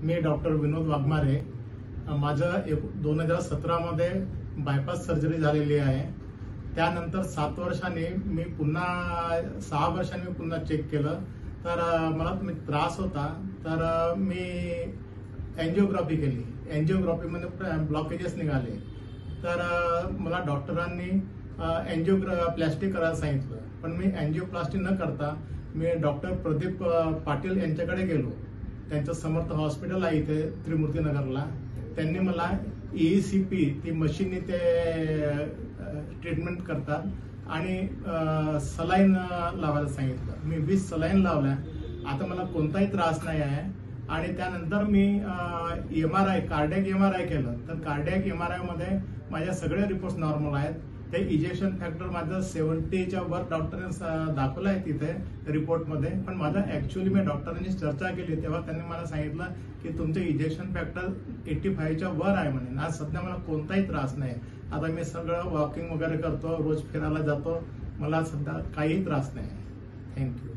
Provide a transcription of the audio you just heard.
मी doctor विनोद वाघमारे. माझं 2017 मध्ये bypass surgery झालेली आहे. त्यानंतर 7 वर्षांनी मी पुन्हा 6 वर्षांनी पुन्हा चेक केलं तर मला त्रास होता. तर मी एंजिओग्राफी केली. एंजिओग्राफीमध्ये ब्लॉकेजेस निघाले. तर मला डॉक्टरांनी एंजिओप्लास्टी करायला सांगितलं. पण मी एंजिओप्लास्टी न करता मी डॉक्टर प्रदीप पाटील यांच्याकडे गेलो. त्यांचं समर्थ हॉस्पिटल आहे इथे त्रिमूर्तीनगरला. त्यांनी मला EECP ती मशीननी ते ट्रीटमेंट करतात आणि सलाईन लावायला सांगितलं. मी 20 सलाईन लावल्या. आता मला कोणताही त्रास नाही आहे. आणि त्यानंतर मी MRI कार्डियक MRI केलं. तर कार्डियक MRI मध्ये माझ्या सगळे रिपोर्ट्स नॉर्मल आहेत. ते इजेक्शन फॅक्टर माझं 70च्या वर डॉक्टरांनी दाखवलं आहे तिथे रिपोर्टमध्ये. पण माझं ऍक्च्युअली मी डॉक्टरांनी चर्चा केली तेव्हा त्यांनी मला सांगितलं की तुमचं इजेक्शन फॅक्टर 85च्या वर आहे म्हणे. आज सध्या मला कोणताही त्रास नाही. आता मी सगळं वॉकिंग वगैरे करतो, रोज फिरायला जातो. मला सध्या काहीही त्रास नाही. थँक्यू.